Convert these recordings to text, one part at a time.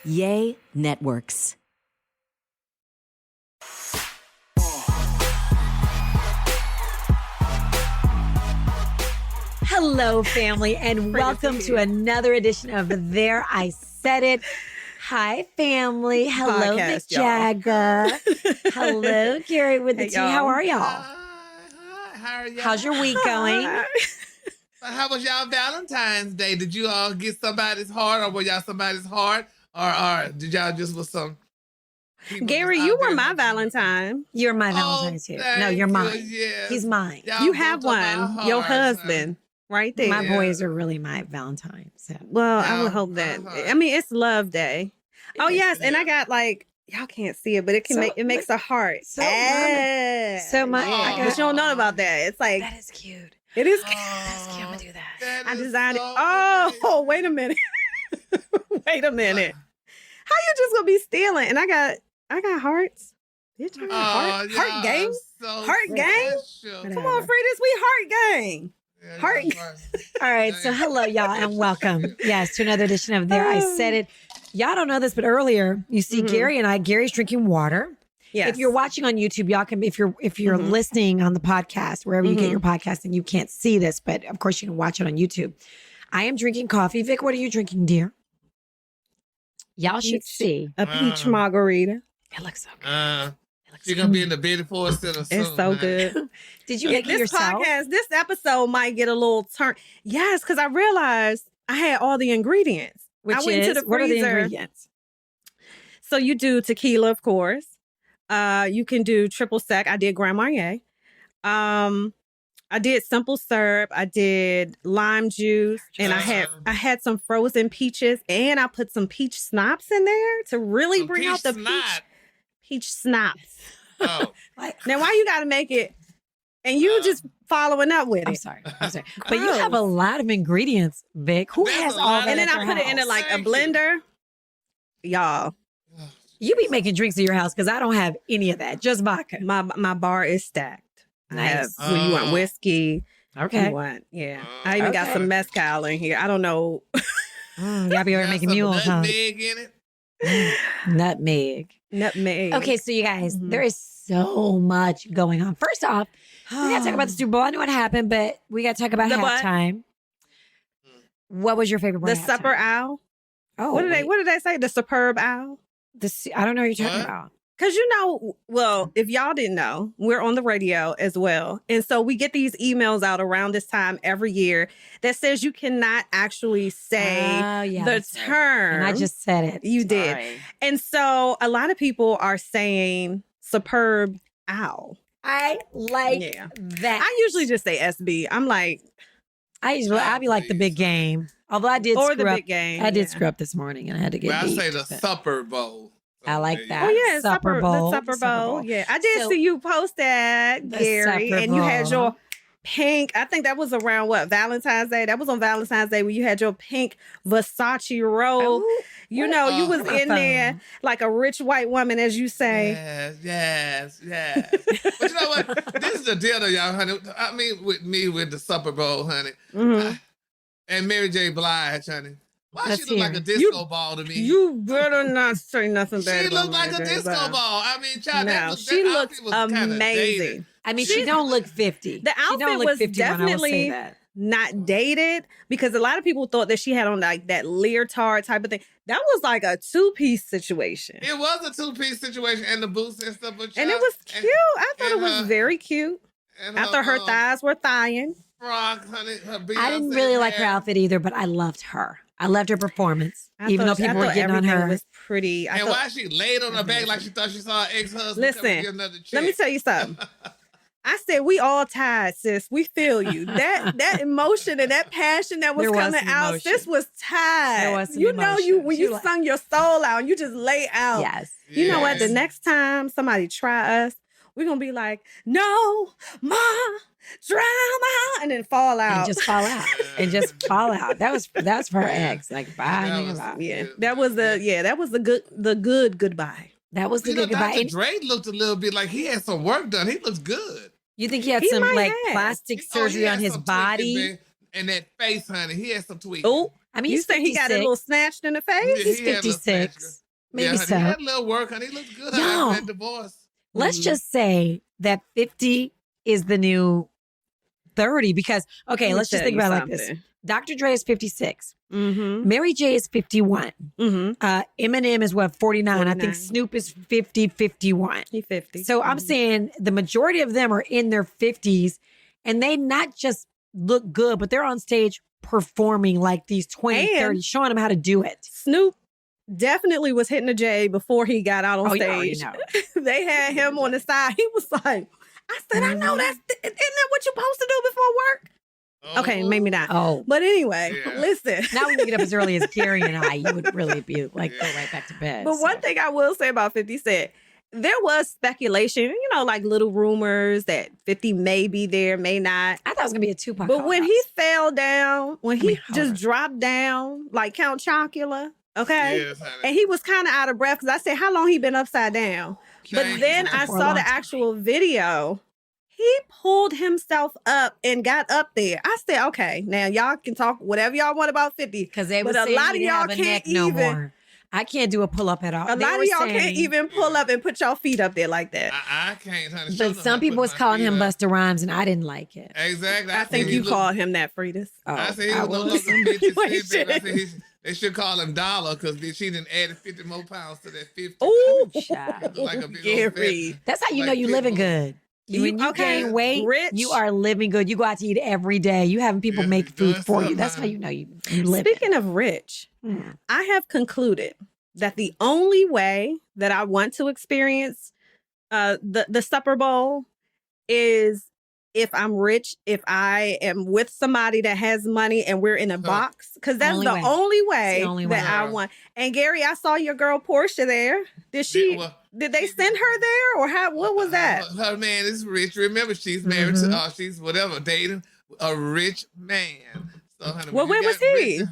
Yay Networks. Hello, family, and welcome to another edition of There I Said It. Hi, family. Hello, Mick Jagger. Hello, Gary with the T. How are y'all? How are y'all? How's your week going? How was y'all Valentine's Day? Did you all get somebody's heart, or were y'all somebody's heart, or did y'all just with some? Gary, you were my Valentine. You're my Valentine too. No, you're mine. Yes. He's mine. You have one. Your husband. Right there. My boys are really my Valentine. So. Well, I would hope that. I mean, it's Love Day. Oh yes, and I got like y'all can't see it, but it can makes a heart. So much. But you don't know about that. It's like that is cute. It is. That's cute. I'm gonna do that. I designed it. Oh, wait a minute. Wait a minute. How you just gonna be stealing? And I got hearts. Bitch, I got heart gang. Heart gang. Come on, Fridas, we heart gang. Heart. All right, so hello, y'all, and welcome. Yes, to another edition of There I Said It. Y'all don't know this, but earlier you see Gary and I. Gary's drinking water. Yes. If you're watching on YouTube, y'all can. If you're listening on the podcast, wherever you get your podcast, and you can't see this, but of course you can watch it on YouTube. I am drinking coffee. Vic, what are you drinking, dear? Y'all should see a peach margarita. It looks so good. You're going to be in the bed for us soon. It's so good. Did you make it yourself? This episode might get a little turn. Yes, because I realized I had all the ingredients. Which I went to the freezer. What are the ingredients? So you do tequila, of course. You can do triple sec. I did Grand Marnier. I did simple syrup. I did lime juice, and I had some frozen peaches, and I put some peach schnapps in there to really bring out the peach schnapps. Oh. Now, why you got to make it? And you just following up with it. I'm sorry. But you have a lot of ingredients, Vic. Who has all that? And then I put it in like a blender. Y'all. You be making drinks at your house because I don't have any of that. Just vodka. My bar is stacked. Nice. I have, you want whiskey. Okay. I even got some mezcal in here. I don't know. Y'all be over making mules, huh? Nutmeg in it. Nutmeg. Okay, so you guys, there is so much going on. First off, we got to talk about the Super Bowl. I know what happened, but we got to talk about halftime. What was your favorite part? The supper owl. Oh, what did they say? The superb owl. I don't know what you're talking about. Because if y'all didn't know, we're on the radio as well. And so we get these emails out around this time every year that says you cannot actually say the term. And I just said it. You did. And so a lot of people are saying superb owl. I like that. I usually just say SB. I'm like. I'll be like the big game. Although I did big game. I did screw up this morning and I had to get I say the Supper Bowl. I like that. Oh, yeah. Supper Bowl. The Supper Bowl. Yeah. I did see you post that, Gary. And you had your pink. I think that was around Valentine's Day. That was on Valentine's Day when you had your pink Versace robe. You was in there like a rich white woman, as you say. Yes. But you know what? This is the deal, though, y'all, honey. I mean, with the Supper Bowl, honey. And Mary J. Blige, honey. Why she look like a disco ball to me? You better not say nothing bad. She looked like a disco ball. I mean, child, she looks amazing. I mean, she don't look 50. The outfit was definitely not dated because a lot of people thought that she had on like that leotard type of thing. That was like a two-piece situation. It was a two-piece situation, and the boots and stuff. And it was cute. I thought it was very cute. After her thighs were thighing. Frock, honey, I didn't really like her outfit either, but I loved her. I loved her performance, even though people were getting on her. Was pretty. Why she laid on her back like she thought she saw her ex-husband? Listen, let me tell you something. I said we all tired, sis. We feel you. That emotion and that passion that was coming out, sis was tired. When you sung your soul out, and you just lay out. Yes. You know what? The next time somebody try us, we're gonna be like, no more drama, and then fall out. And just fall out. That was for her ex. Like bye. That was the good goodbye. That was the good goodbye. Dr. Dre looked a little bit like he had some work done. He looks good. You think he had some plastic surgery on his body? And that face, honey. He had some tweaks. Oh, I mean, You he's think he got a 56. little snatched in the face? Yeah, He's he had a little snatch, 56. girl. Maybe Yeah, so. he had a little work, honey. He looked good Yo. after that divorce. Let's just say that 50 is the new 30 because, okay, let's just think about it like this. Dr. Dre is 56. Mm-hmm. Mary J is 51. Mm-hmm. Eminem is what, 49. I think 49. Snoop is 50, 51. He 50. So I'm saying the majority of them are in their 50s and they not just look good, but they're on stage performing like these 20, And 30, showing them how to do it. Snoop definitely was hitting the J before he got out on Oh, you already stage. know. They had him on the side. He was like, I said, I know isn't that what you're supposed to do before work? Okay, maybe not. Oh. But anyway, Yeah. listen. Now when you get up as early as Gary and I, you would really be like, go right back to bed. But one thing I will say about 50 Cent, there was speculation, you know, like little rumors that 50 may be there, may not. I thought it was going to be a Tupac. But when he Holocaust. fell down, when he I mean, hold just on. dropped down like Count Chocula, okay? Yes, honey. And he was kind of out of breath because I said, how long he been upside down? But Thank then you. I For a saw long the time. actual video. He pulled himself up and got up there. I said, okay, now y'all can talk whatever y'all want about 50. Because they But would a say lot he of didn't y'all have a can't neck no even- more. I can't do a pull up at all. A They lot were of y'all saying- can't even pull up and put y'all feet up there like that. I can't, honey. Show But them how some to people put was my calling feet him up. Busta Rhymes, and I didn't like it. Exactly. I think said you he called him that, Fridas. Oh, I said he I was no was. longer 50 You Cent, ain't baby. I shit. said they should call him Dollar because she didn't add 50 more pounds to that 50. Ooh, Child. Like a big old Gary. fat- That's how you like know you living Pitbull. good. When you okay, gain weight, rich. you are living good. You go out to eat every day. You having people Yeah, make food doing for you. something, That's how huh? you know you live. Speaking of rich, I have concluded that the only way that I want to experience the Super Bowl is if I'm rich, if I am with somebody that has money and we're in a box, because that's Only the way. only It's way the only that way. I want. And Gary, I saw your girl Portia there. Did they send her there or how? What was that? Her man is rich. Remember, she's married to, she's whatever, dating a rich man. So, honey, Well, when you where was got he? rich,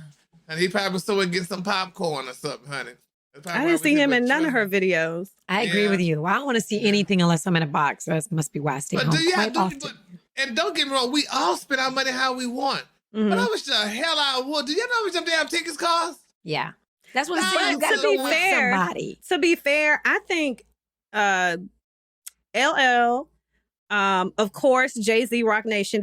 and he probably was somewhere getting some popcorn or something, honey. That's probably I why didn't we see did him what in none of Trump- her videos. I agree Yeah. with you. I don't want to see anything unless I'm in a box. That must be why I stay But home do you quite often. and don't get me wrong, we all spend our money how we want. Mhm. But I wish the hell I would. Do you know how much them damn tickets cost? Yeah. That's what I'm But saying. You got to to go be with fair, somebody. To be fair, I think LL, of course, Jay-Z, Rock Nation,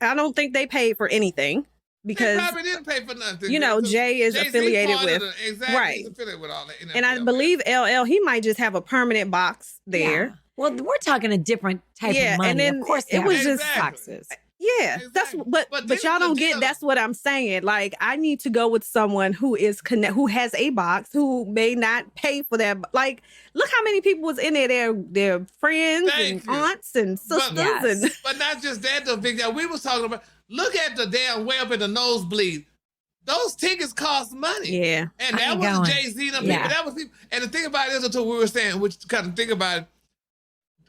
I don't think they paid for anything They because, probably didn't pay for nothing. you know, Because Jay is Jay-Z affiliated part of with, exactly, right. he's affiliated with all that. and I believe LL, he might just have a permanent box there. Yeah. Well, we're talking a different type Yeah, of money. and then of course, it they have was just- boxes. Yeah, that's Exactly. but But this y'all is the don't get. deal. That's what I'm saying. Like, I need to go with someone who is who has a box, who may not pay for that. Like, look how many people was in there. Their friends Thank and you. aunts and sisters Yes. and But not just that, though, Big Guy. We was talking about, look at the damn way up in the nosebleed. Those tickets cost money. yeah. And I that ain't was going. Jay-Z and them Yeah. people. That was people. And the thing about it is, until we were saying, which kind of think about it,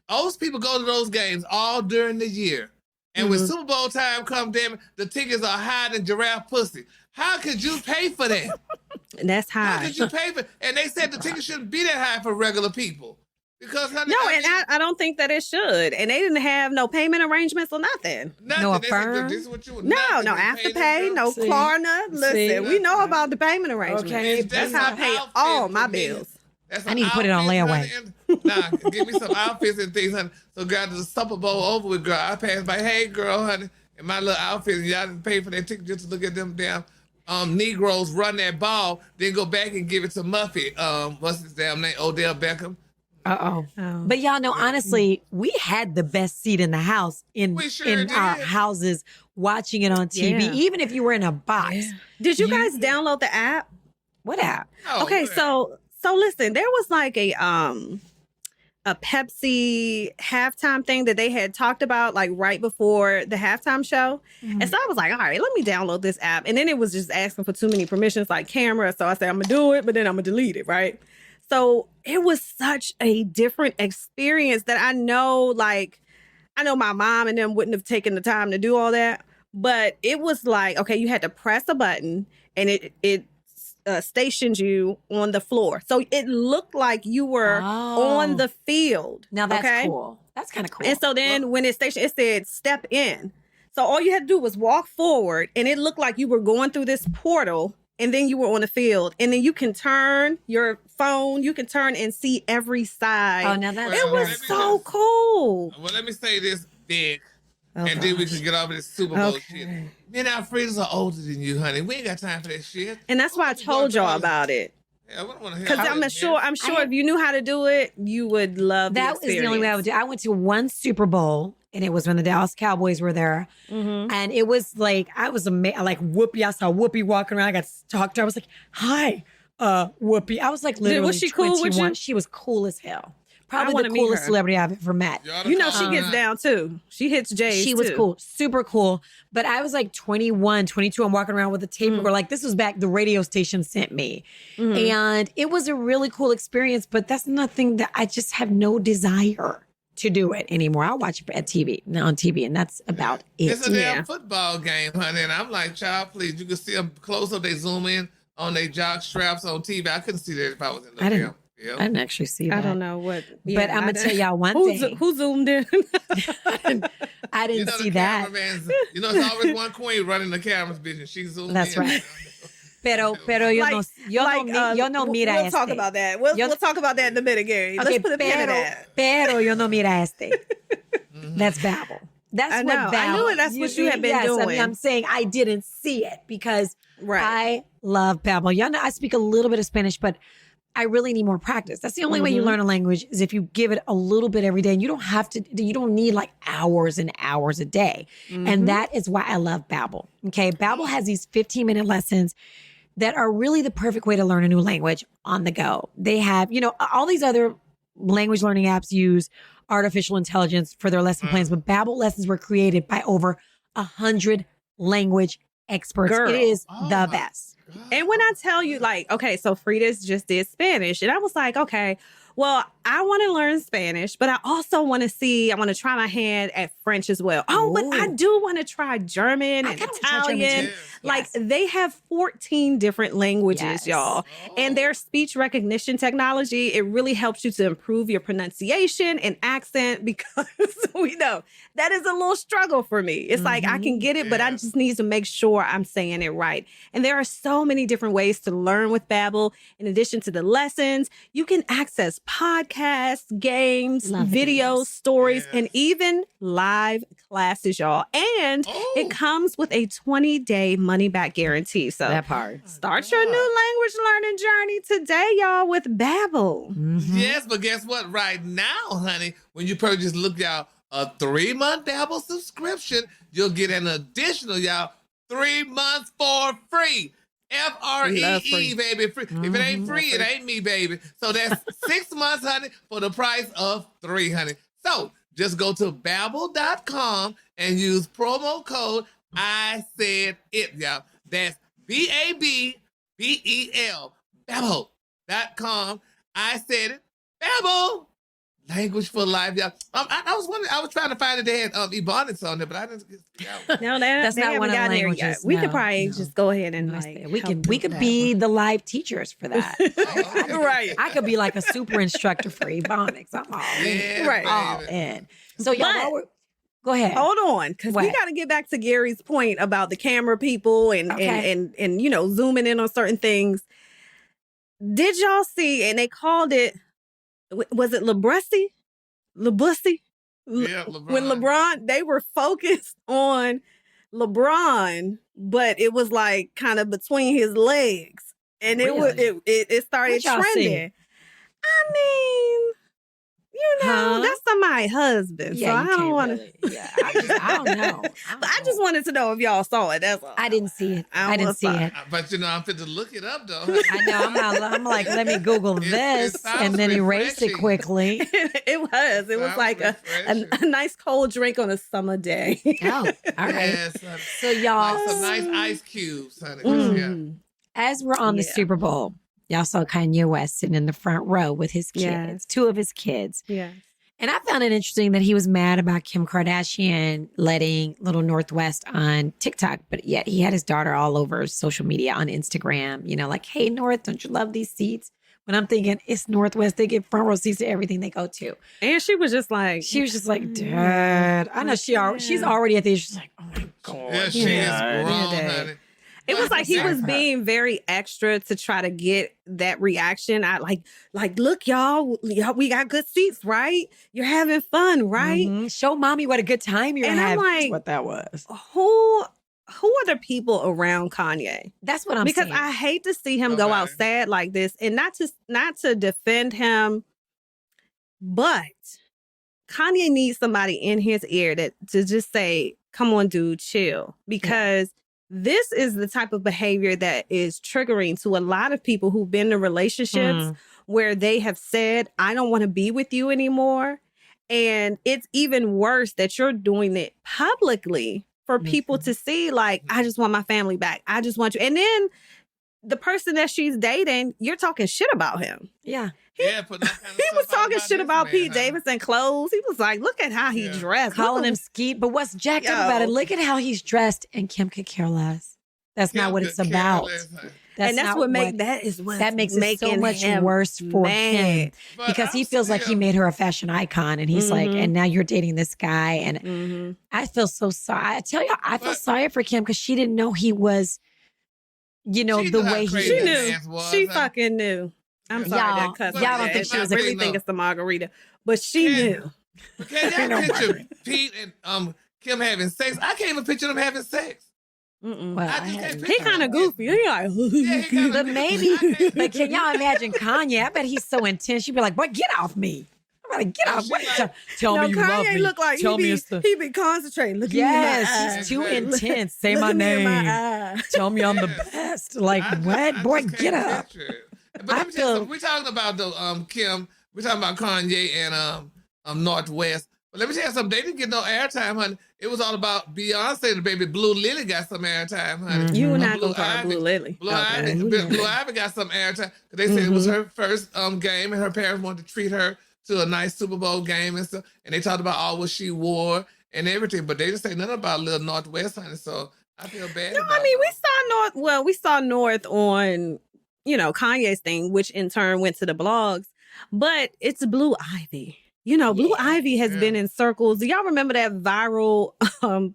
those people go to those games all during the year. And when Super Bowl time comes, damn it, the tickets are higher than giraffe pussy. How could you pay for that? And that's How high. could you pay for? And they said the ticket shouldn't be that high for regular people because honey, No, and I don't think that it should. And they didn't have no payment arrangements or nothing. nothing. No They said, affirm? this is what you No, nothing. no They afterpay, paid them, no See? Klarna. Listen, See? we know about the payment arrangements. Okay, That's how I pay outfit all for my me. bills. That's I need to put it on outfit, layaway. honey, and- Nah, give me some outfits and things, honey. So, girl, the Super Bowl over with, girl. I passed by, hey, girl, honey, in my little outfit, and y'all didn't pay for that ticket just to look at them damn Negroes run that ball, then go back and give it to Muffy. What's his damn name? Odell Beckham. Oh. Oh. But y'all know, honestly, we had the best seat in the house in We sure in our did. houses watching it on TV, Yeah. even if you were in a box. Did you guys download the app? What app? Oh, Okay, man. so listen, there was like a Pepsi halftime thing that they had talked about like right before the halftime show. And so I was like, all right, let me download this app. And then it was just asking for too many permissions, like camera. So I said, I'm gonna do it, but then I'm gonna delete it, right? So it was such a different experience that I know my mom and them wouldn't have taken the time to do all that. But it was like, okay, you had to press a button and it stationed you on the floor. So it looked like you were on the field. Now that's okay? cool. That's kind of cool. And so then when it stationed, it said step in. So all you had to do was walk forward and it looked like you were going through this portal and then you were on the field, and then you can turn your phone, you can turn and see every side. Oh, now that's it was so cool. Well, let me say this, Vic, Oh, and then we can get over this Super Bowl shit. Okay. Me and our friends are older than you, honey. We ain't got time for that shit. And that's why I told y'all about it. Yeah, we don't want to hear Because I'm sure if you knew how to do it, you would love that. the Is the only way I would do. I went to one Super Bowl, and it was when the Dallas Cowboys were there, and it was like I was like Whoopi. I saw Whoopi walking around. I got to talk to her. I was like, "Hi, Whoopi." I was like, literally, was she cool 21. with you? She was cool as hell. I Probably wanna the meet coolest her. celebrity I've ever met. You know, she gets down too. She hits J's. She was too. cool, super cool. But I was like 21, 22. I'm walking around with a tape recorder. Like, this was back the radio station sent me. And it was a really cool experience, but that's nothing that I just have no desire to do it anymore. I'll watch it on TV, and that's about it. It's a damn football game, honey. And I'm like, child, please. You can see them close up. They zoom in on their jock straps on TV. I couldn't see that if I was in the film. I didn't actually see that. I don't know what. But I'm going to tell y'all one thing. Who zoomed in? I didn't see that. You know, it's always one queen running the cameras, bitch, and she zoomed in. That's right. Pero yo no mira We'll este. talk about that. We'll talk about that in a minute, Gary. Okay, Let's put a pin in that. Pero yo no mira este. That's Babbel. That's I what know. Babbel. I knew it. That's what you had been doing. I mean, I'm saying I didn't see it because I love Babbel. Y'all know I speak a little bit of Spanish, but I really need more practice. That's the only way you learn a language is if you give it a little bit every day, and you don't need like hours and hours a day. And that is why I love Babbel. Okay. Babbel has these 15-minute lessons that are really the perfect way to learn a new language on the go. They have, all these other language learning apps use artificial intelligence for their lesson plans, but Babbel lessons were created by over 100 language experts. Girl. It is the best. And when I tell you, like, okay, so Frida's just did Spanish, and I was like, okay, well, I want to learn Spanish, but I also want to try my hand at French as well. Oh, but I do want to try German and Italian. Like, they have 14 different languages, y'all. And their speech recognition technology, it really helps you to improve your pronunciation and accent, because we know that is a little struggle for me. It's like, I can get it, but I just need to make sure I'm saying it right. And there are so many different ways to learn with Babbel. In addition to the lessons, you can access podcasts, games, videos, stories, and even live classes, y'all. And it comes with a 20-day money-back guarantee. So that part. Start your new language learning journey today, y'all, with Babbel. Yes, but guess what? Right now, honey, when you purchase, look, y'all, a 3-month Babbel subscription, you'll get an additional, y'all, 3 months for free. Free, baby. Free. If it ain't free, it ain't me, baby. So that's 6 months, honey, for the price of 3, honey. So just go to Babbel.com and use promo code I said it, y'all. That's BABBEL. Babbel.com. I said it. Babbel. Language for life, y'all. I was wondering. I was trying to find it. They had Ebonics on there, but I didn't get. No, that's they not one of the languages. We could probably just go ahead and we could be the live teachers for that. Right. I could be like a super instructor for Ebonics. I'm all in. Right. All in. So y'all, go ahead. Hold on, because we got to get back to Gary's point about the camera people and zooming in on certain things. Did y'all see? And they called it. Was it LeBussy? Yeah, LeBron. When LeBron, they were focused on LeBron, but it was like kind of between his legs, and it started trending. I mean, that's somebody's husband, so I don't want to. I don't know. I just wanted to know if y'all saw it. That's all. I didn't see it. I didn't see it. But I'm fit to look it up though. I know. I'm like, let me Google this and then erase it quickly. It was like a nice cold drink on a summer day. Oh, all right. Yes, so y'all, like some nice ice cubes, honey. As we're on the Super Bowl, y'all saw Kanye West sitting in the front row with his kids, 2 of his kids. Yeah. And I found it interesting that he was mad about Kim Kardashian letting Little Northwest on TikTok, but yet he had his daughter all over social media on Instagram, like, hey, North, don't you love these seats? When I'm thinking, it's Northwest, they get front row seats to everything they go to. And she was just like, Dad. I know she's already at the age, she's like, oh my God. Yeah, she is grown, honey. It was like he was Her. being very extra to try to get that reaction. I like, look, y'all, we got good seats, right? You're having fun, right? Mm-hmm. Show mommy what a good time you're And I'm having. like, That's what that was. Who are the people around Kanye? That's what I'm because saying. I hate to see him go out sad like this, and not to defend him, but Kanye needs somebody in his ear to just say, "Come on, dude, chill," because this is the type of behavior that is triggering to a lot of people who've been in relationships where they have said, "I don't want to be with you anymore," and it's even worse that you're doing it publicly for people to see, like, I just want my family back. I just want you. And then the person that she's dating, you're talking shit about him. Yeah. He was talking shit about Pete Davidson clothes. He was like, look at how he dressed. Calling him skeet. But what's jacked up about it, look at how he's dressed, and Kim could care less. That's not what it's about. That's what makes it so much worse for him, because he feels like he made her a fashion icon, and he's like, and now you're dating this guy, and I feel so sorry. I tell you, I feel sorry for Kim because she didn't know he was, the way she knew. She fucking knew. I'm sorry that cousin. Y'all don't think she was really think it's the margarita, but she knew. Can y'all picture Pete and Kim having sex? I can't even picture them having sex. Well, he kind of goofy. He like, but maybe. But can y'all imagine Kanye? I bet he's so intense. She'd be like, "Boy, get off me! I'm gonna get off. Tell me you Kanye love me. Look like Tell me he be concentrating. Look he's too intense. Say my name. Tell me I'm the best. Like what? Boy, get up. But we're talking about the Kim. We're talking about Kanye and Northwest. But let me tell you something. They didn't get no airtime, honey. It was all about Beyonce and the baby Blue Lily got some airtime, honey. You and I go call Blue Lily. Blue Ivy got some airtime. They said it was her first game, and her parents wanted to treat her to a nice Super Bowl game and stuff. And they talked about all what she wore and everything, but they didn't say nothing about little Northwest, honey. So I feel bad. No, I mean, we saw North on, Kanye's thing, which in turn went to the blogs, but it's Blue Ivy. Blue Ivy has been in circles. Do y'all remember that viral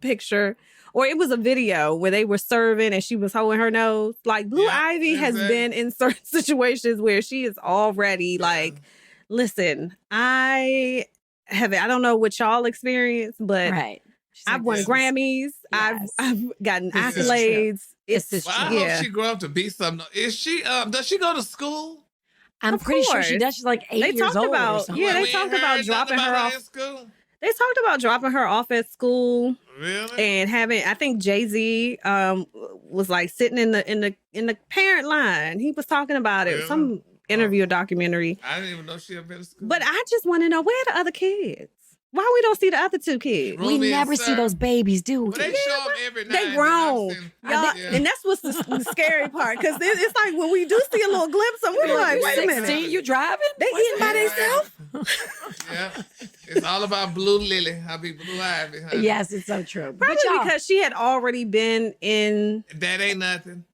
picture? Or it was a video where they were serving and she was holding her nose. Like, Blue Ivy has been in certain situations where she is already like, listen, I don't know what y'all experience, but I've won Grammys. Yes. I've gotten accolades. I hope she grew up to be something. Is she? Does she go to school? I'm pretty sure she does. She's like 8 years old or something. Yeah, they talked about dropping her off. They talked about dropping her off at school. Really? And I think Jay-Z was like sitting in the parent line. He was talking about it. Really? Some interview or documentary. I didn't even know she had been to school. But I just want to know, where are the other kids? Why we don't see the other two kids? We never see those babies, do we? Well, they show them every night. They grown. And that's what's the scary part. Because it's like when we do see a little glimpse of them, we're like, wait a minute. You driving? They eating by themselves? Yeah. It's all about Blue Lily. I'll be Blue Ivy. Honey. Yes, it's so true. Probably because she had already been in... That ain't nothing.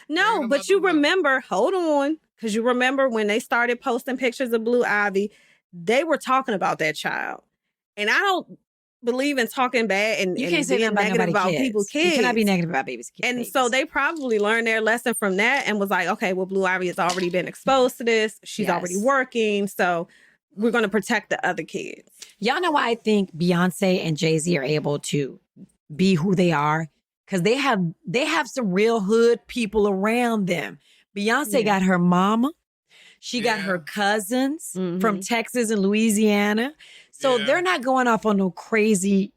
No, but you remember, hold on. Because you remember when they started posting pictures of Blue Ivy, they were talking about that child. And I don't believe in talking bad and you can't say being negative about people's kids. You cannot be negative about babies' kids. And so they probably learned their lesson from that and was like, okay, well, Blue Ivy has already been exposed to this. She's already working. So we're going to protect the other kids. Y'all know why I think Beyonce and Jay-Z are able to be who they are? Because they have some real hood people around them. Beyonce got her mama. She got her cousins from Texas and Louisiana. So they're not going off on no crazy.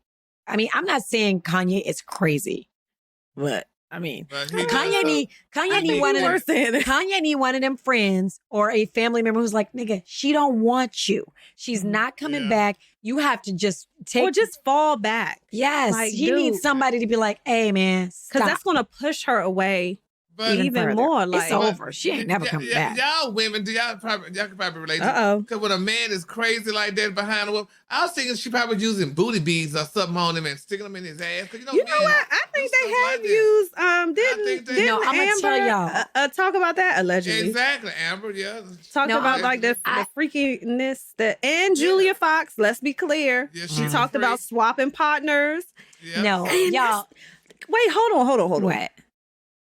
I mean, I'm not saying Kanye is crazy, but I mean, Kanye need one of them friends or a family member who's like, nigga, she don't want you. She's not coming back. You have to just just fall back. Yes, like, he needs somebody to be like, hey man, because that's going to push her away. But even more, like it's over. She ain't never coming back. Y'all women, y'all can probably relate to it. Because when a man is crazy like that behind a woman, I was thinking she probably was using booty beads or something on him and sticking them in his ass. You know what? I think they have used. Didn't I'm gonna tell y'all. Talk about that allegedly? Exactly, Amber. Yeah. Talked about like the freakiness and Julia Fox. Let's be clear. Yeah, she talked about swapping partners. Yeah. No, y'all. Wait, hold on. What?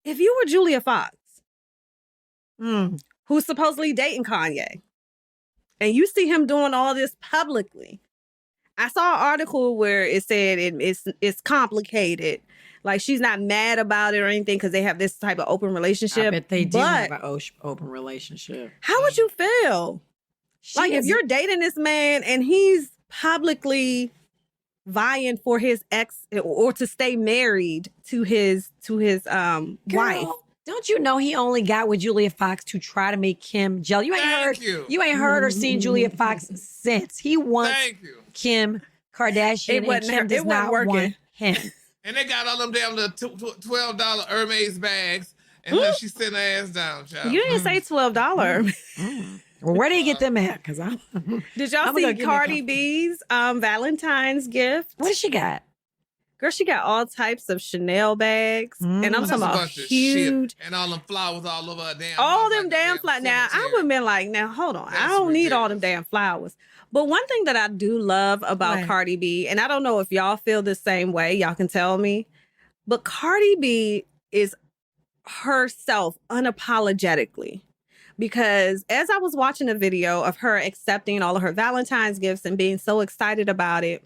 if you were Julia Fox, who's supposedly dating Kanye, and you see him doing all this publicly, I saw an article where it said it's complicated. Like, she's not mad about it or anything because they have this type of open relationship. I bet they do have an open relationship. How would you feel? If you're dating this man and he's publicly vying for his ex or to stay married to his wife. Don't you know he only got with Julia Fox to try to make Kim jealous? You ain't heard or seen Julia Fox since. He wants Kim Kardashian and Kim does not want him. And they got all them damn little $12 Hermes bags, and then she sent her ass down, child. You didn't say $12. Well, where do you get them at? Did y'all see Cardi B's Valentine's gift? What does she got? Girl, she got all types of Chanel bags, and I'm talking about huge, and all them flowers all over her damn. All them damn flowers. Now I would have been like, now hold on, I don't need all them damn flowers. But one thing that I do love about Cardi B, and I don't know if y'all feel the same way, y'all can tell me, but Cardi B is herself unapologetically. Because as I was watching a video of her accepting all of her Valentine's gifts and being so excited about it,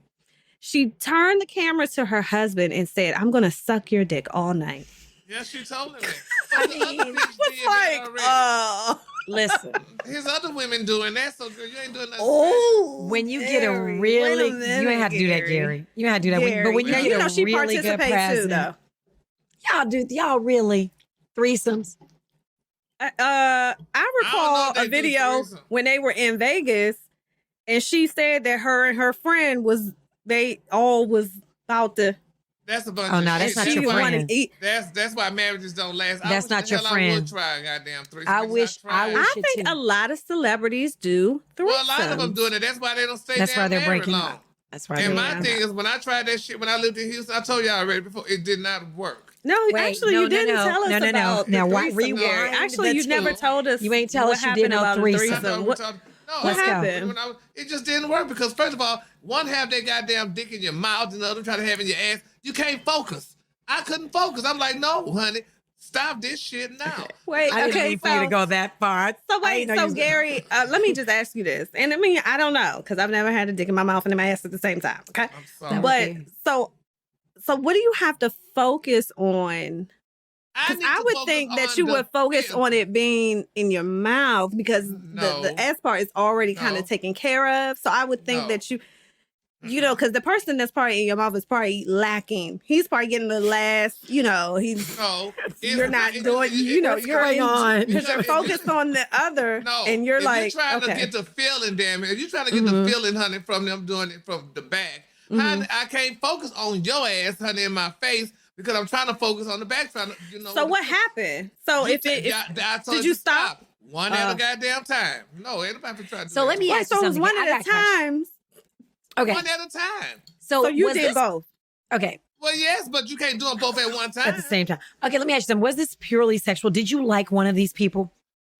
she turned the camera to her husband and said, "I'm going to suck your dick all night." Yes, she told him. I mean, listen. His other women doing that, so girl, you ain't doing nothing. Oh, when you get a really, you ain't have to do that, Gary. You ain't have to do that. But when you get a really good president, y'all really threesomes. I recall a video when they were in Vegas, and she said that her and her friend they all was about to. That's a bunch of shit. That's not your friend. That's why marriages don't last. That's not your friend. I would try goddamn threesomes. I think a lot of celebrities do threesomes. Well, a lot of them doing it. That's why they don't stay. That's why they're breaking long. up. That's right. And my thing is, when I tried that shit when I lived in Houston, I told y'all already before, it did not work. No, actually, you didn't tell us about Now, rewind. Actually, you never told us. You ain't tell us you did no threesome. What happened? It just didn't work because, first of all, one have their goddamn dick in your mouth and the other try to have it in your ass. You can't focus. I couldn't focus. I'm like, no, honey, stop this shit now. Wait, I didn't mean for you to go that far. So Gary, let me just ask you this. And I mean, I don't know, because I've never had a dick in my mouth and in my ass at the same time. Okay. I'm sorry. But so what do you have to focus on? Because I would think that you would focus on it being in your mouth because the ass part is already kind of taken care of. So I would think that you know, because the person that's probably in your mouth is probably lacking. He's probably getting the last, you know, you're not doing, you know, you're on. Because you're focused on the other and you're like, you're trying to get the feeling, damn it. If you're trying to get the feeling, honey, from them doing it from the back, honey, I can't focus on your ass, honey, in my face. Because I'm trying to focus on the back, trying to, you know. So what happened? So did you stop? One at a goddamn time. No, ain't nobody trying to do So let me ask you something. So it was one at a time. Okay. One at a time. So you did both. Okay. Well, yes, but you can't do them both at one time. At the same time. Okay, let me ask you something. Was this purely sexual? Did you like one of these people?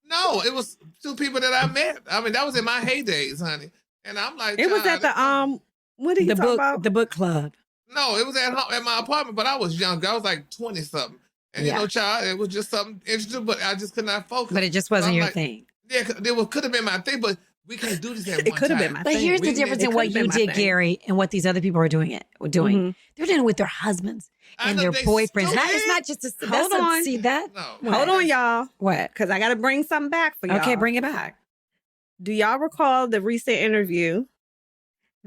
No, it was two people that I met. I mean, that was in my heydays, honey. And I'm like, it was at the what did you talk about? The book club. No, it was at my apartment, but I was younger. I was like 20 something. And you know, child, it was just something interesting, but I just could not focus. But it just wasn't your thing. Yeah, it could have been my thing, but we can't do this at one time. It could have been my thing. But here's the difference in what you did, Gary, and what these other people are doing. They're doing it with their husbands and their boyfriends. It's not just a hold on. See that? No. Hold on, y'all. What? Because I got to bring something back for y'all. Okay, bring it back. Do y'all recall the recent interview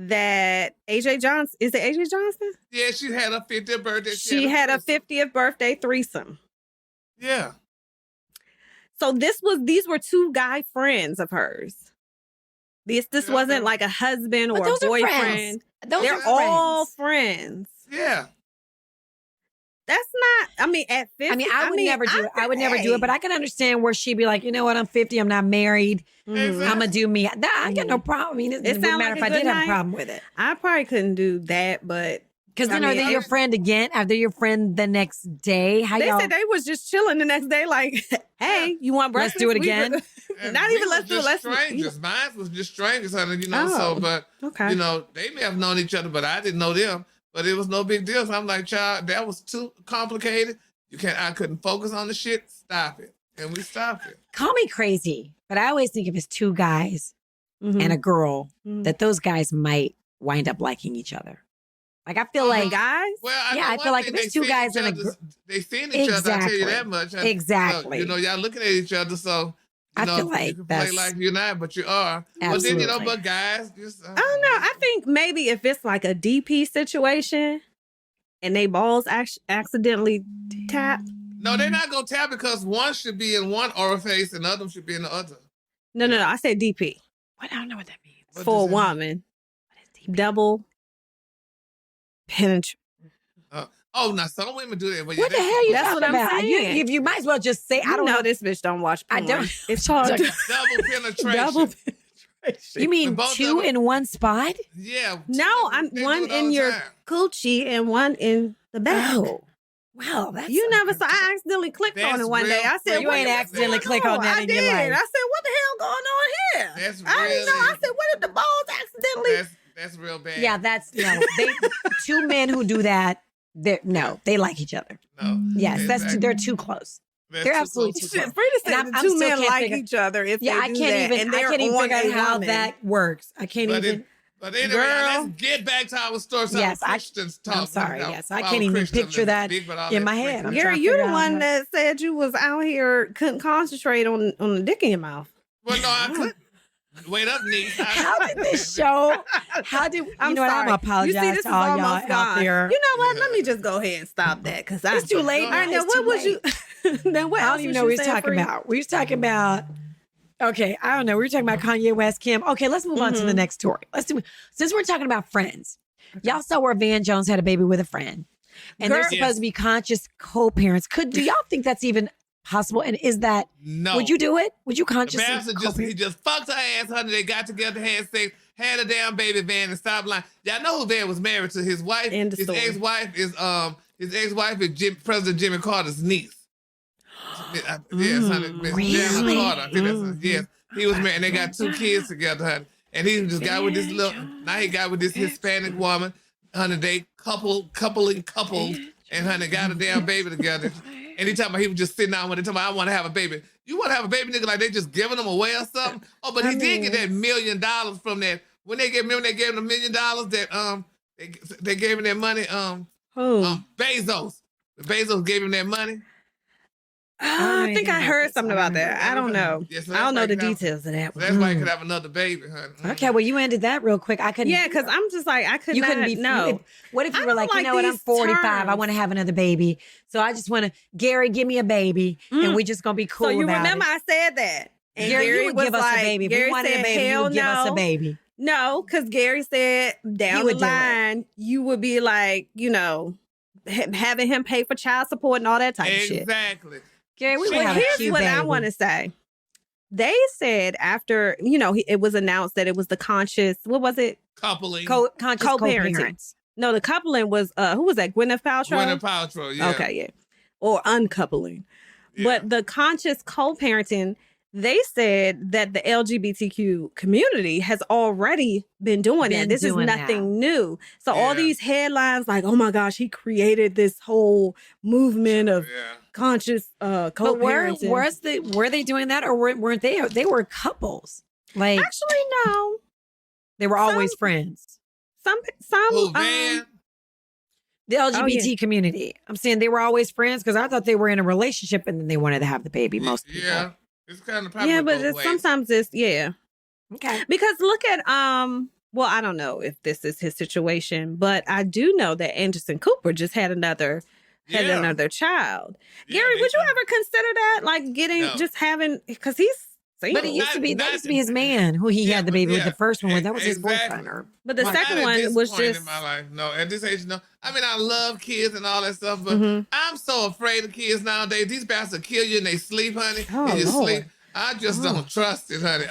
that AJ Johnson, is it AJ Johnson? Yeah, she had a 50th birthday. She had a 50th birthday threesome. Yeah. So these were two guy friends of hers. This wasn't like a husband or a boyfriend. They're all friends. Yeah. That's not, I mean, at 50. I mean, I would never do it. I would never do it, but I can understand where she'd be like, you know what, I'm 50, I'm not married. Exactly. I'm going to do me. I got no problem. I mean, it wouldn't matter if I did have a problem with it. I probably couldn't do that, but. Because then are they your friend again? Are they your friend the next day? They said they was just chilling the next day like, hey, you want breakfast? Let's do it again? Not even let's do it. Let's strangers. Mine was just strangers, honey, you know, you know, they may have known each other, but I didn't know them. But it was no big deal. So I'm like, child, that was too complicated. I couldn't focus on the shit. Stop it. And we stopped it. Call me crazy, but I always think if it's two guys and a girl, that those guys might wind up liking each other. Like, I feel like guys. Well, I feel like if it's two guys and a girl, they seen each other. I tell you that much. Exactly. So, y'all looking at each other. So I feel like you can play like you're not, but you are. Absolutely. But then but guys, just I don't know. I think maybe if it's like a DP situation and they balls accidentally tap. No, they're not gonna tap because one should be in one orifice and the other should be in the other. No. I said DP. What? I don't know what that means. For a woman. Double penetration. Now some women do that. But What the hell you that's talking what I'm about? saying. You might as well just say, I don't know. This bitch don't watch porn. I don't. It's hard. double penetration. Double penetration. You mean both two of them- in one spot? Yeah. No, I'm They do one it all in the your time. coochie and one in the back. Oh, wow. That's You never saw. I accidentally clicked on That's it one day. I said, real You what ain't the- accidentally what's click going on that I in your did. life. I said, what the hell going on here? That's I didn't know. I really- said, what if the balls accidentally? That's real bad. Yeah, that's no. Two men who do that. They like each other. No. Yes, Exactly. they're too close. That's They're too absolutely close. too close. Frida said And the I'm two still men can't like figure- each other if Yeah, they I do can't that, even. and I they're can't even on figure out a how woman. that works. I can't even. But anyway, Girl. let's get back to our story. So Yes, Christians talk. I'm sorry. Now, Yes, I our can't even Christians picture is that big, but all in that my freaking- head. I'm Gary, trying to you're figure the out one how- that said you was out here couldn't concentrate on the dick in your mouth. Well, no, I couldn't. Wait up, niece. How did this show? How did I'm you know what? I'm sorry. gonna You see, apologize this to is all y'all almost out gone. there. You know what? Let me just go ahead and stop that because It's too late. All right, now It's what too was late. you? Then what I else don't even was know you what we was saying, talking Free? about. We was talking about. Okay, I don't know. We were talking about Kanye West, Kim. Okay, let's move on to the next story. Since we're talking about friends. Y'all saw where Van Jones had a baby with a friend, and they're Girl- supposed to be conscious co-parents. Do y'all think that's even possible? And is that? No. Would you do it? Would you The consciously? bastard he just fucked her ass, honey. They got together, had sex, had a damn baby Van, and stopped lying. Y'all know who Van was married to? His wife. End of His story. ex-wife is President Jimmy Carter's niece. Yes, honey. Miss Jimmy Really? Carter. I think that's yes. He was married, and they got 2 kids together, honey. And he just got with this now he got with this Hispanic woman, honey. They coupled, and honey got a damn baby together. And he talking about he was just sitting down when they talking about I want to have a baby. You want to have a baby, nigga? Like they just giving them away or something? Oh, but he did get that $1 million from that. When they gave him $1 million that they gave him that money. Bezos. Bezos gave him that money. I think I heard something about that. I don't know. Yes, so I don't know the that's why he details of that So one. that's why he could have another baby, honey. Okay, well, you ended that real quick. I couldn't. Yeah, because I'm just like I could you not couldn't be. know. What if you I were don't like, you like know what? I'm these 45. I terms. want to have another baby, so I just want to. Gary, give me a baby, and we just gonna be cool So you about remember it. I said that. And Gary, you would was give us like, a baby. If Gary we wanted said, a baby, you hell would give us a no. baby. No, because Gary said down would the do it. line, you would be like, having him pay for child support and all that type of shit. Exactly. Gary, we would Well, have a here's cute what baby. I want to say. They said after, it was announced that it was the conscious, what was it? Coupling. Conscious Co-parenting. co-parents. No, the coupling was, who was that? Gwyneth Paltrow? Gwyneth Paltrow, yeah. Okay, yeah. Or uncoupling. Yeah. But the conscious co-parenting, they said that the LGBTQ community has already been doing that. This is doing nothing new. So all Yeah. these headlines like, oh my gosh, he created this whole movement of Yeah. conscious But co-parenting. were they doing that, or weren't they? They were couples. Like Actually, no. they were always friends. Some Who, Van? The LGBT community. I'm saying they were always friends because I thought they were in a relationship and then they wanted to have the baby. Most people. Yeah. It's kind of probably yeah, but both ways. sometimes it's Okay. because look at well, I don't know if this is his situation, but I do know that Anderson Cooper just had another child. Yeah, Gary, they would you did. ever consider that? Like getting No. just having because he's single. But it used to be that Not- used to be his man who he Yeah, had the but baby with yeah, the first one with. That was his exactly. boyfriend. Or But the Not second at one this was point just in my life. No, at this age, no. I mean, I love kids and all that stuff, but Mhm. I'm so afraid of kids nowadays. These bastards kill you in they sleep, honey. Oh, in your Lord. sleep. I just don't trust it, honey.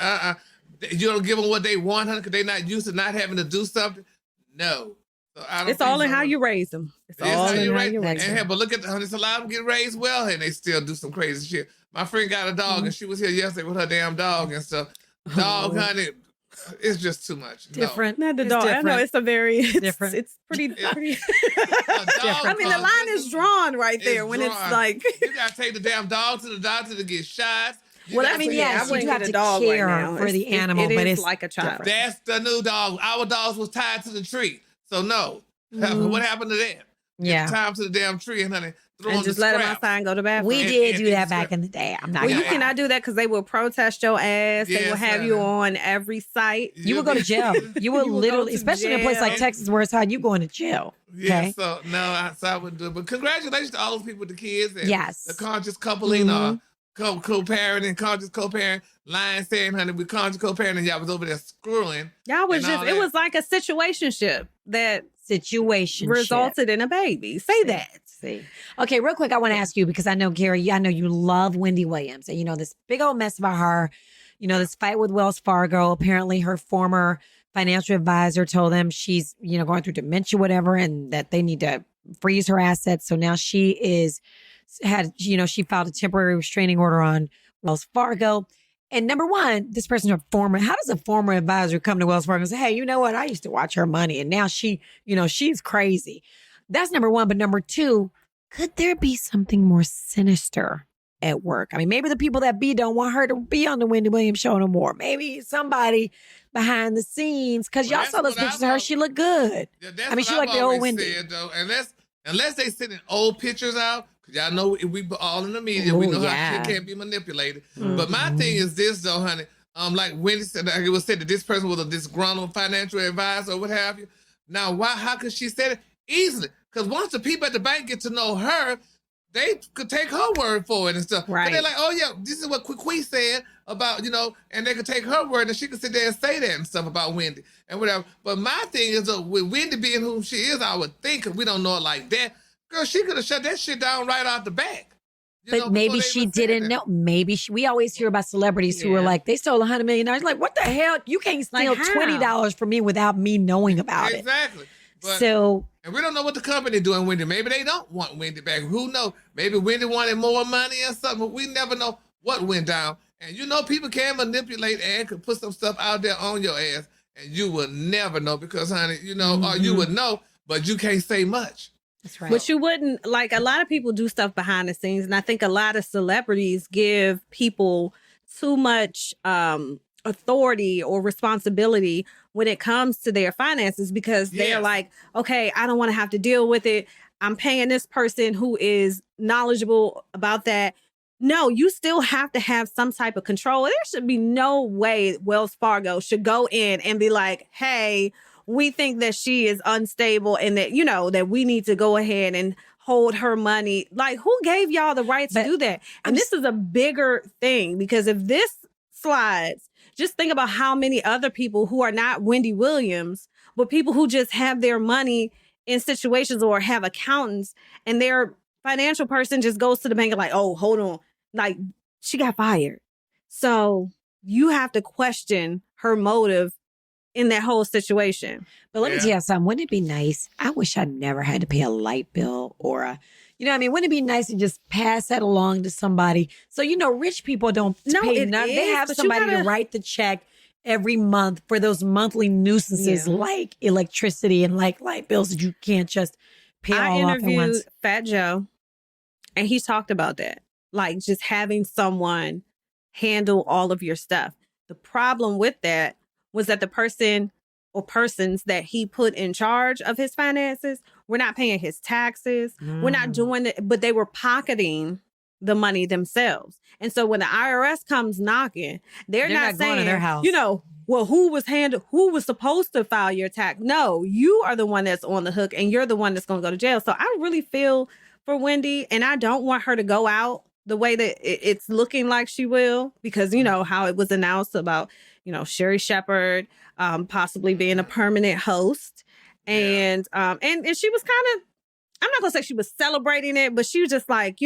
You don't give them what they want, honey, because they're not used to not having to do something. No. So I don't it's think all in so. how you raise them. It's It's all how in you how raise you them. raise And, them. but look at the honey, it's a lot of them get raised well and they still do some crazy shit. My friend got a dog and she was here yesterday with her damn dog and stuff. Dog, honey, It's just too much. Different. Not the It's dog. I know different. it's a very Different. It's pretty. Yeah. pretty. A dog I mean, the cause line is drawn right there it's when drawn. it's like. You gotta take the damn dog to the doctor to get shots. You Well, gotta I mean, take- yeah, I yes, you wouldn't do get have a to dog right care now. for the It's- animal, it but is it's like a child. different. That's the new dog. Our dogs was tied to the tree. So no. What happened to that? Yeah. Tied to the damn tree and honey, throw And on just the let them scrap. outside and go to the bathroom. We And- did and do that it's back good. in the day. I'm not Well, gonna you lie. cannot do that because they will protest your ass. They will Yes, have you honey. on every site. You would go to jail. You would You would literally, go to especially in a place like jail. Texas where it's hot, you going to jail. Yeah, Okay. so no, so I wouldn't do it. But congratulations to all those people with the kids and Yes. the conscious coupling or co-parenting, conscious co-parent, lying saying, honey, we conscious co-parenting, y'all was over there screwing. Y'all was and all just, it that. was like a situationship that Situation resulted in a baby. Say that. See. Okay, real quick, I want to ask you because I know, Gary, I know you love Wendy Williams and you know this big old mess about her, you know, this fight with Wells Fargo. Apparently her former financial advisor told them she's, you know, going through dementia, whatever, and that they need to freeze her assets. So now she she filed a temporary restraining order on Wells Fargo. And number one, this person's how does a former advisor come to Wells Fargo and say, hey, you know what? I used to watch her money and now she's crazy. That's number one. But number two, could there be something more sinister at work? I mean, maybe the people that don't want her to be on the Wendy Williams show no more. Maybe somebody behind the scenes, because Well, y'all saw those that's what pictures of her. I've She looked good. Yeah, that's I mean, what she I've like the old always Wendy. said, though, unless they sending old pictures out, because y'all know we all in the media, we Ooh, know yeah. how shit can't be manipulated. But my thing is this, though, honey. Like Wendy said, like it was said that this person was a disgruntled financial advisor or what have you. Now, how could she say it? Easily. Because once the people at the bank get to know her, they could take her word for it and stuff. Right. And they're like, oh, yeah, this is what Quiqui said about, and they could take her word and she could sit there and say that and stuff about Wendy and whatever. But my thing is, with Wendy being who she is, I would think, because we don't know it like that, girl, she could have shut that shit down right out the back. But maybe she didn't know. Maybe we always hear about celebrities who are like, they stole $100 million. Like, what the hell? You can't steal Like, how? $20 from me without me knowing about it. Exactly. But, and we don't know what the company doing Wendy. Maybe they don't want Wendy back. Who knows? Maybe Wendy wanted more money or something. But we never know what went down. And people can manipulate and could put some stuff out there on your ass. And you will never know because, honey, or you would know, but you can't say much. That's right. But you wouldn't, like, a lot of people do stuff behind the scenes. And I think a lot of celebrities give people too much authority or responsibility when it comes to their finances because they're like, okay, I don't want to have to deal with it. I'm paying this person who is knowledgeable about that. No, you still have to have some type of control. There should be no way Wells Fargo should go in and be like, hey, we think that she is unstable and that, that we need to go ahead and hold her money. Like, who gave y'all the right to do that? And this is a bigger thing because if this slides, just think about how many other people who are not Wendy Williams, but people who just have their money in situations or have accountants and their financial person just goes to the bank and like, oh, hold on. Like, she got fired. So you have to question her motive in that whole situation. But let me tell you something. Wouldn't it be nice? I wish I never had to pay a light bill or wouldn't it be nice to just pass that along to somebody? So, rich people don't pay nothing. They have somebody to write the check every month for those monthly nuisances like electricity and like light bills that you can't just pay all off at once. I interviewed Fat Joe and he talked about that. Like just having someone handle all of your stuff. The problem with that was that the person or persons that he put in charge of his finances were not paying his taxes. We're not doing it, but they were pocketing the money themselves. And so when the IRS comes knocking, they're not saying, going to their house. Well, who was supposed to file your tax? No, you are the one that's on the hook and you're the one that's going to go to jail. So I really feel for Wendy and I don't want her to go out the way that it's looking like she will, because how it was announced about, Sherry Shepherd possibly being a permanent host. And she was kind of, I'm not gonna say she was celebrating it, but she was just like,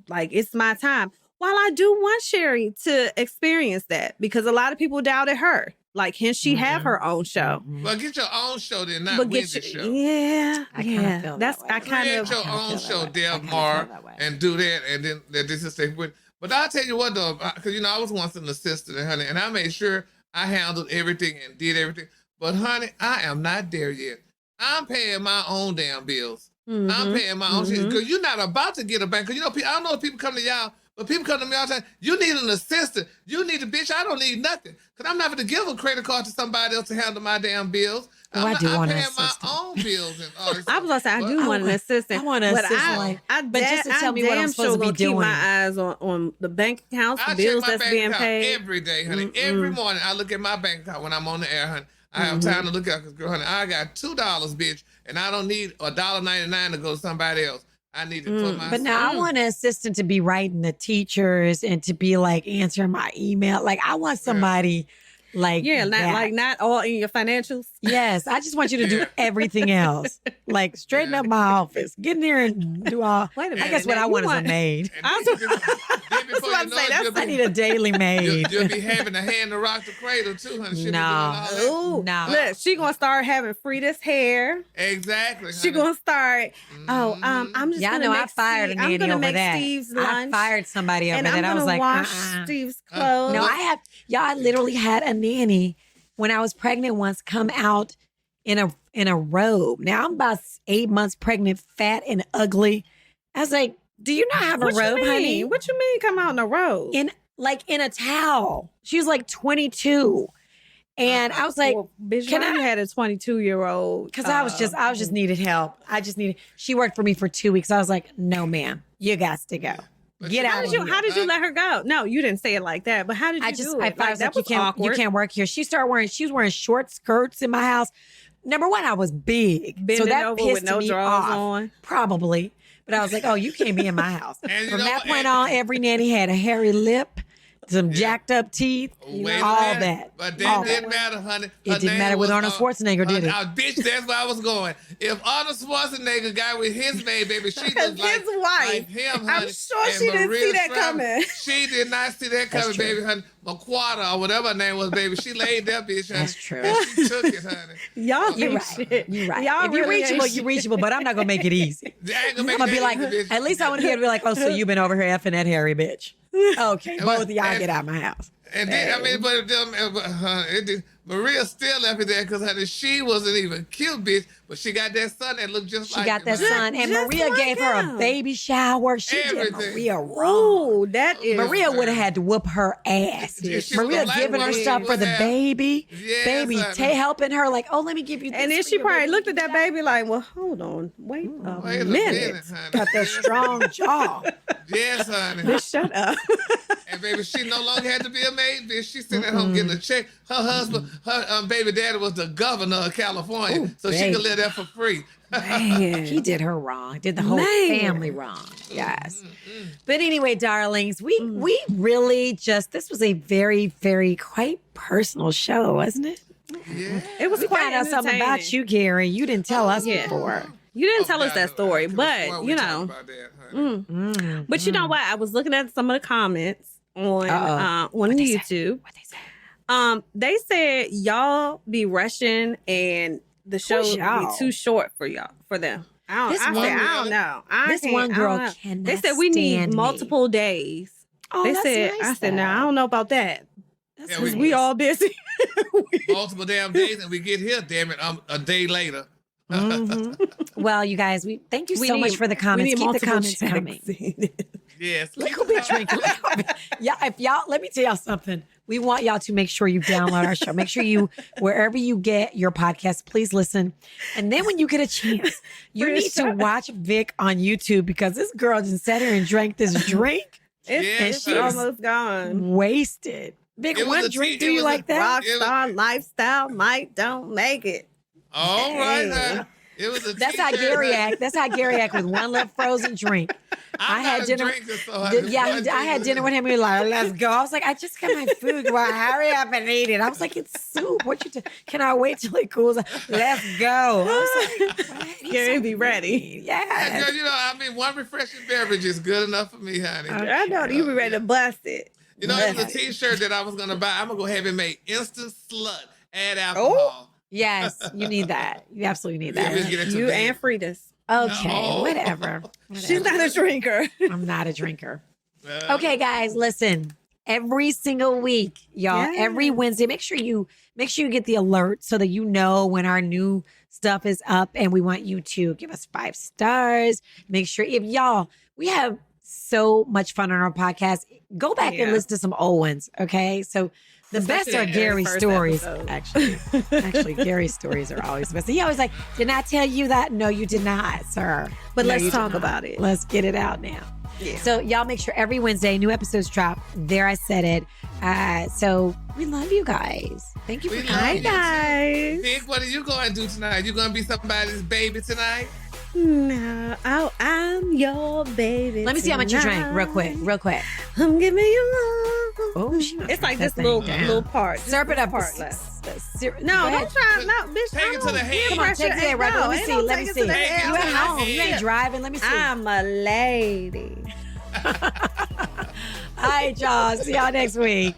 like it's my time. While I do want Sherry to experience that because a lot of people doubted her. Like, can she have her own show? Well, get your own show then, not Wendy's show. Yeah, I kind of feel that way. Create your own show, Deb Mar, and do that, and then this is thing. But I'll tell you what though, because I was once an assistant, honey, and I made sure I handled everything and did everything. But honey, I am not there yet. I'm paying my own damn bills. I'm paying my own shit. Because you're not about to get a bank. Because, I don't know if people come to y'all, but people come to me all the time. You need an assistant. You need a bitch. I don't need nothing. Because I'm not going to give a credit card to somebody else to handle my damn bills. I do want an assistant. I'm paying my own bills. And all this I was going to say, I do want an assistant. I want an assistant. But just to tell me what I'm supposed to be doing. Keep my eyes on the bank accounts, the bills that's being paid. Every day, honey. Every morning, I look at my bank account when I'm on the air, honey. I have time to look at it, girl, honey. I got $2, bitch, and I don't need $1.99 to go to somebody else. I need it for myself. But now I want an assistant to be writing the teachers and to be like answering my email. Like I want somebody like not all in your financials. Yes, I just want you to do everything else. Like straighten up my office, get in there and do all. Wait a minute. I guess what I want is a maid. I need a daily maid. You'll be having a hand to rock the cradle too, honey. No. Look, she gonna start having Frida's hair. Exactly. She gonna start. I'm just. Yeah, I know. I fired a nanny over that. Steve's lunch, I fired somebody over that. I was like, wash Steve's clothes. No, I literally had a nanny when I was pregnant once come out in a robe. Now I'm about 8 months pregnant, fat and ugly. I was like, do you not have a robe, honey? What you mean come out in a robe? In a towel. She was like 22. And I was like, bitch, you had a 22-year-old. Because I was just needed help. She worked for me for 2 weeks. I was like, no, ma'am, you got to go. Get out of here. How did you let her go? No, you didn't say it like that. But how did you do it? I was like, you can't work here. She was wearing short skirts in my house. Number one, I was big. Bending so that pissed me off. On. Probably. But I was like, oh, you can't be in my house. From that point on, every nanny had a hairy lip, some jacked up teeth, all that. But that didn't matter, honey. It didn't matter with Arnold Schwarzenegger, did it? Bitch, that's where I was going. If Arnold Schwarzenegger got with his maid, baby, she was like, his wife. Like him, honey. I'm sure she didn't see that coming. She did not see that coming, baby, honey. McQuarter or whatever her name was, baby. She laid that bitch, honey. That's true. And she took it, honey. You're right. You're right. If you're reachable, you're reachable, but I'm not going to make it easy. I'm going to be like, at least I want to be like, oh, so you've been over here effing that hairy bitch. Okay, both of y'all get out of my house. And then, Maria still left it there because she wasn't even cute, bitch, but she got that son that looked just like She got that son, and Maria gave her a baby shower. She did Maria wrong. Oh, that is. Maria would have had to whoop her ass. Maria giving her stuff for the baby. Yes, baby, helping her like, oh, let me give you this. And then she probably looked at that baby like, well, hold on. Wait a minute. Got that strong jaw. Yes, honey. Bitch, shut up. And baby, she no longer had to be a maid, bitch. She's sitting at home getting a check. Her husband, her baby daddy was the governor of California, so she could live there for free. Man, he did her wrong. Did the whole family wrong. Yes. But anyway, darlings, we really this was a very, very quite personal show, wasn't it? Yeah. It was quite found out something about you, Gary. You didn't tell us before. You didn't tell us that story, but you know. But you know what? I was looking at some of the comments on YouTube. What they say? They said y'all be rushing and the show would be too short for them. I don't know. This one girl cannot. They said we need multiple days. Oh, they that's said. nice, I said, no, I don't know about that. Because we all busy. Multiple damn days, and we get here, damn it, a day later. Well, you guys, we thank you so much for the comments. Keep the comments coming. Yes. Look who be drinking. Yeah, if y'all, let me tell y'all something. We want y'all to make sure you download our show. Make sure you, wherever you get your podcast, please listen. And then when you get a chance, you need to watch Vic on YouTube because this girl just sat here and drank this drink. And she's almost gone. Wasted. Vic, what drink do you like that? Rockstar lifestyle might don't make it. All right. It was That's how Gary act. That's how Gary act with one left frozen drink. I had dinner. I had dinner with him. He was like, "Let's go." I was like, "I just got my food. Well, hurry up and eat it." I was like, "It's soup. What you? Can I wait till it cools? Let's go." I was like, Gary, be ready. Yeah. One refreshing beverage is good enough for me, honey. I know you be ready to bust it. It was a T-shirt that I was gonna buy. I'm gonna go have it made instant slut. Add alcohol. Yes, you need that. You absolutely need that. You and Frida's. Okay, whatever. She's not a drinker. I'm not a drinker. Okay, guys, listen. every single week, y'all. Yes. Every Wednesday. Make sure you get the alert so that you know when our new stuff is up, and we want you to give us 5 stars. Make sure we have so much fun on our podcast. Go back and listen to some old ones, okay? So the best are Gary's stories, actually. Actually, Gary's stories are always the best. He always like, did I tell you that? No, you did not, sir. But No, let's you did talk not. about it. Let's get it out now. Yeah. So y'all make sure every Wednesday new episodes drop. There, I said it. So we love you guys. Thank you for We coming. love Hi, you. guys. Vic, what are you going to do tonight? You going to be somebody's baby tonight? No, I'm your baby. Let me see how much you drank, real quick. I'm giving you love. Oh, she It's like that this thing little down. part. Syrup it up. Part left. No, No, don't try. No, bitch. Take it to the head. Come on, take it there, Rebel. Let me see. Let me see. You Take it to the at home. head. You ain't driving. Let me see. I'm a lady. All right, y'all. See y'all next week.